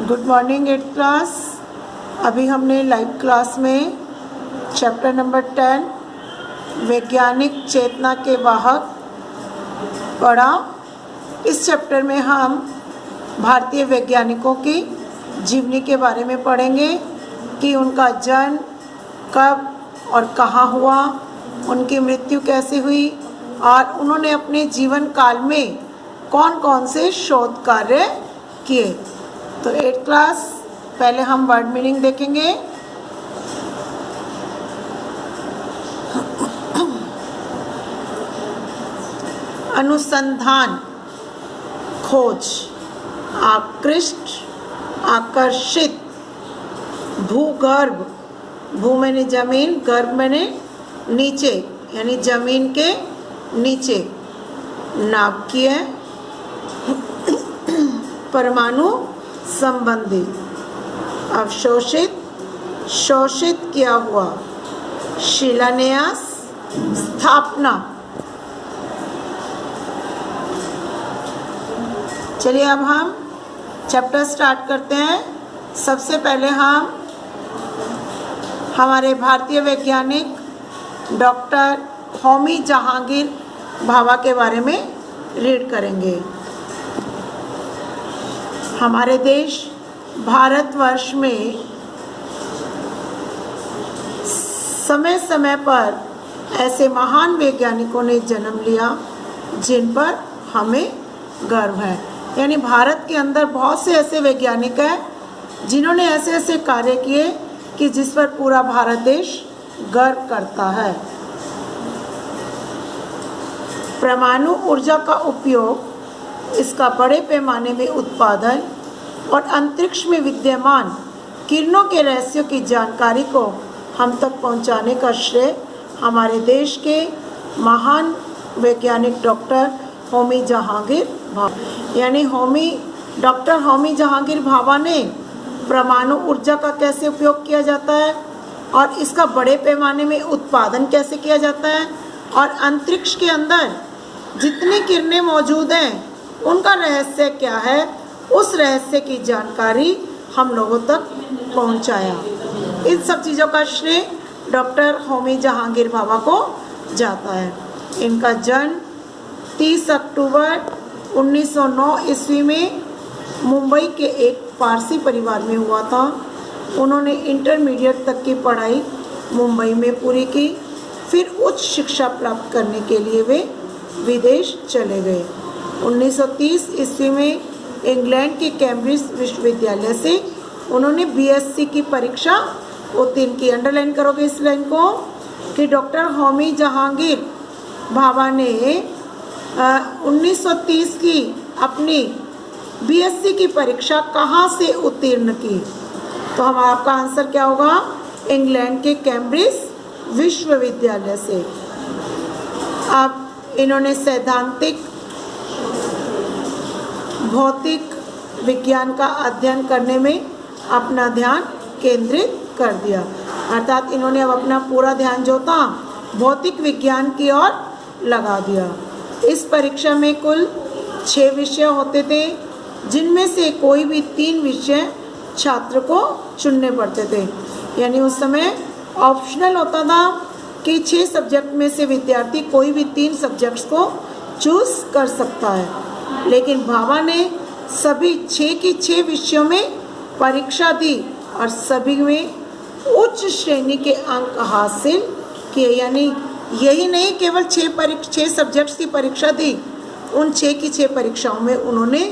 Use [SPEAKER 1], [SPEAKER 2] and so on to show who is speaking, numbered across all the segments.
[SPEAKER 1] Good morning 8th class. अभी हमने live class में चैप्टर नंबर 10 वैज्ञानिक चेतना के वाहक पढ़ा। इस चैप्टर में हम भारतीय वैज्ञानिकों की जीवनी के बारे में पढ़ेंगे कि उनका जन्म कब और कहाँ हुआ, उनकी मृत्यु कैसे हुई और उन्होंने अपने जीवन काल में कौन कौन से शोध कार्य किए। तो 8th क्लास पहले हम वर्ड मीनिंग देखेंगे। अनुसंधान, खोज, आकृष्ट, आकर्षित, भूगर्भ, भू मैंने जमीन, गर्भ मैंने नीचे यानी जमीन के नीचे, नाभिकीय, परमाणु संबंधी, अवशोषित, शोषित किया हुआ, शिलान्यास, स्थापना। चलिए अब हम चैप्टर स्टार्ट करते हैं। सबसे पहले हम हमारे भारतीय वैज्ञानिक डॉक्टर होमी जहांगीर भाभा के बारे में रीड करेंगे। हमारे देश भारतवर्ष में समय समय पर ऐसे महान वैज्ञानिकों ने जन्म लिया जिन पर हमें गर्व है। यानी भारत के अंदर बहुत से ऐसे वैज्ञानिक हैं जिन्होंने ऐसे ऐसे कार्य किए कि जिस पर पूरा भारत देश गर्व करता है। परमाणु ऊर्जा का उपयोग, इसका बड़े पैमाने में उत्पादन और अंतरिक्ष में विद्यमान किरणों के रहस्यों की जानकारी को हम तक पहुंचाने का श्रेय हमारे देश के महान वैज्ञानिक डॉक्टर होमी जहांगीर भाभा यानी डॉक्टर होमी जहांगीर भाभा ने परमाणु ऊर्जा का कैसे उपयोग किया जाता है और इसका बड़े पैमाने में उत्पादन कैसे किया जाता है और अंतरिक्ष के अंदर जितनी किरणें मौजूद हैं उनका रहस्य क्या है, उस रहस्य की जानकारी हम लोगों तक पहुंचाया। इन सब चीज़ों का श्रेय डॉक्टर होमी जहांगीर भाभा को जाता है। इनका जन्म 30 अक्टूबर 1909 ईस्वी में मुंबई के एक पारसी परिवार में हुआ था। उन्होंने इंटरमीडिएट तक की पढ़ाई मुंबई में पूरी की, फिर उच्च शिक्षा प्राप्त करने के लिए वे विदेश चले गए। 1930 ईस्वी में इंग्लैंड के कैम्ब्रिज विश्वविद्यालय से उन्होंने बीएससी की परीक्षा उत्तीर्ण की। अंडरलाइन करोगे इस लाइन को कि डॉक्टर होमी जहांगीर भाभा ने 1930 की अपनी बीएससी की परीक्षा कहाँ से उत्तीर्ण की। तो आपका आंसर क्या होगा, इंग्लैंड के कैम्ब्रिज विश्वविद्यालय से। अब इन्होंने सैद्धांतिक भौतिक विज्ञान का अध्ययन करने में अपना ध्यान केंद्रित कर दिया, अर्थात इन्होंने अब अपना पूरा ध्यान जो था भौतिक विज्ञान की ओर लगा दिया। इस परीक्षा में कुल 6 विषय होते थे, जिनमें से कोई भी 3 विषय छात्र को चुनने पड़ते थे। यानी उस समय ऑप्शनल होता था कि 6 सब्जेक्ट में से विद्यार्थी कोई भी 3 सब्जेक्ट्स को चूज कर सकता है, लेकिन भाभा ने सभी 6 की 6 विषयों में परीक्षा दी और सभी में उच्च श्रेणी के अंक हासिल किए। यानी यही नहीं केवल 6 सब्जेक्ट्स की परीक्षा दी, उन 6 की 6 परीक्षाओं में उन्होंने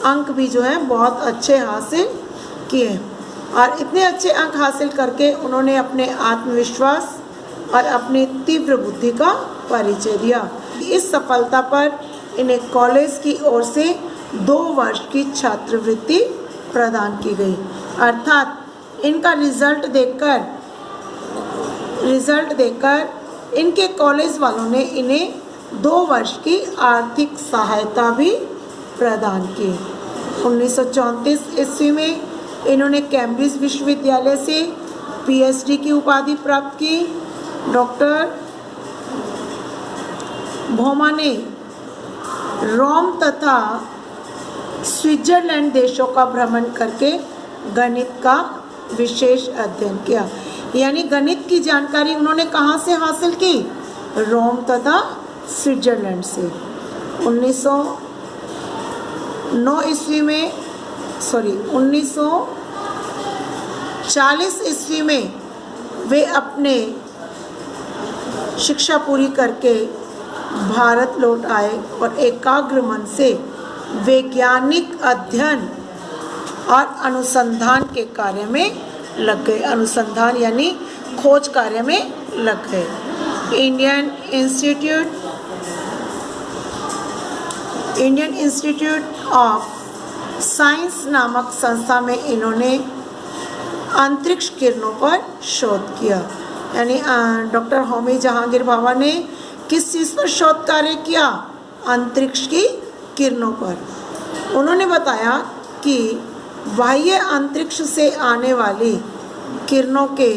[SPEAKER 1] अंक भी जो है बहुत अच्छे हासिल किए और इतने अच्छे अंक हासिल करके उन्होंने अपने आत्मविश्वास और अपनी तीव्र बुद्धि का परिचय दिया। इस सफलता पर इन्हें कॉलेज की ओर से 2 वर्ष की छात्रवृत्ति प्रदान की गई, अर्थात इनका रिजल्ट देखकर इनके कॉलेज वालों ने इन्हें 2 वर्ष की आर्थिक सहायता भी प्रदान की। 1934 ईस्वी में इन्होंने कैम्ब्रिज विश्वविद्यालय से पीएचडी की उपाधि प्राप्त की। डॉक्टर भाभा ने रोम तथा स्विट्जरलैंड देशों का भ्रमण करके गणित का विशेष अध्ययन किया। यानी गणित की जानकारी उन्होंने कहाँ से हासिल की? रोम तथा स्विट्जरलैंड से। 1940 ईस्वी में वे अपने शिक्षा पूरी करके भारत लौट आए और एकाग्र मन से वैज्ञानिक अध्ययन और अनुसंधान के कार्य में लग गए। अनुसंधान यानी खोज कार्य में लग गए। इंडियन इंस्टीट्यूट ऑफ साइंस नामक संस्था में इन्होंने अंतरिक्ष किरणों पर शोध किया। यानी डॉक्टर होमी जहांगीर भाभा ने किस चीज़ पर शोध कार्य किया? अंतरिक्ष की किरणों पर। उन्होंने बताया कि बाह्य अंतरिक्ष से आने वाली किरणों के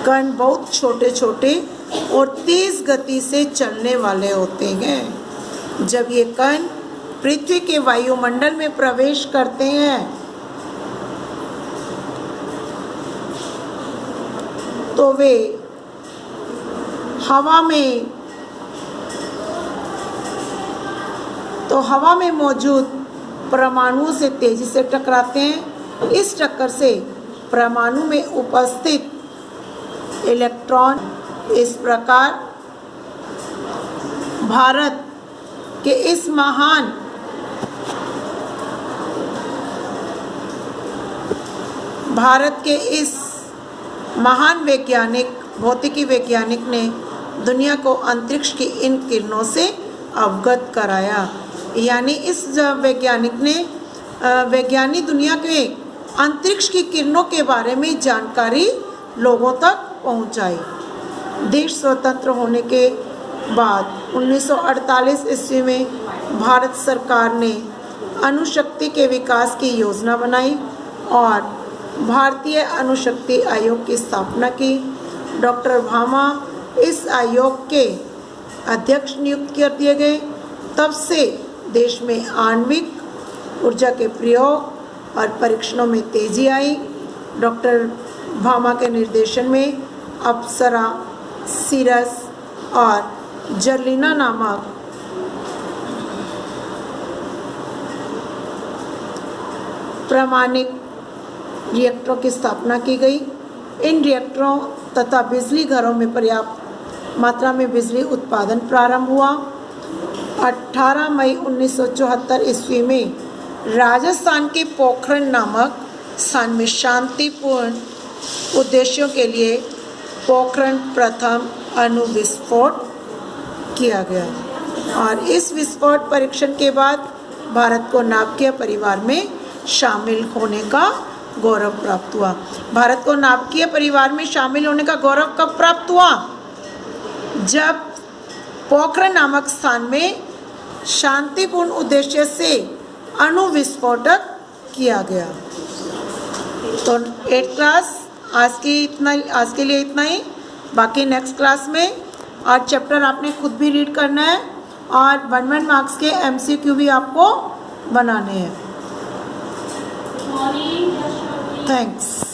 [SPEAKER 1] कण बहुत छोटे छोटे और तेज गति से चलने वाले होते हैं। जब ये कण पृथ्वी के वायुमंडल में प्रवेश करते हैं तो वे हवा में मौजूद परमाणुओं से तेजी से टकराते हैं। इस टक्कर से परमाणु में उपस्थित इलेक्ट्रॉन इस प्रकार भारत के इस महान भौतिकी वैज्ञानिक ने दुनिया को अंतरिक्ष की इन किरणों से अवगत कराया। यानी इस वैज्ञानिक दुनिया के अंतरिक्ष की किरणों के बारे में जानकारी लोगों तक पहुंचाई। देश स्वतंत्र होने के बाद 1948 ईस्वी में भारत सरकार ने अणुशक्ति के विकास की योजना बनाई और भारतीय अणुशक्ति आयोग की स्थापना की। डॉक्टर भामा इस आयोग के अध्यक्ष नियुक्त कर दिए गए। तब से देश में आणविक ऊर्जा के प्रयोग और परीक्षणों में तेजी आई। डॉक्टर भामा के निर्देशन में अप्सरा, सीरस और जर्लिना नामक प्रामाणिक रिएक्टरों की स्थापना की गई। इन रिएक्टरों तथा बिजली घरों में पर्याप्त मात्रा में बिजली उत्पादन प्रारंभ हुआ। 18 मई 1974 ईस्वी में राजस्थान के पोखरण नामक स्थान में शांतिपूर्ण उद्देश्यों के लिए पोखरण प्रथम अणु विस्फोट किया गया और इस विस्फोट परीक्षण के बाद भारत को नाभिकीय परिवार में शामिल होने का गौरव प्राप्त हुआ। भारत को नाभिकीय परिवार में शामिल होने का गौरव कब प्राप्त हुआ? जब पोखरण नामक स्थान में शांतिपूर्ण उद्देश्य से अणु विस्फोटक किया गया। तो 8th क्लास आज के लिए इतना ही। बाकी नेक्स्ट क्लास में और चैप्टर आपने खुद भी रीड करना है और 1 मार्क्स के MCQ भी आपको बनाने हैं। थैंक्स।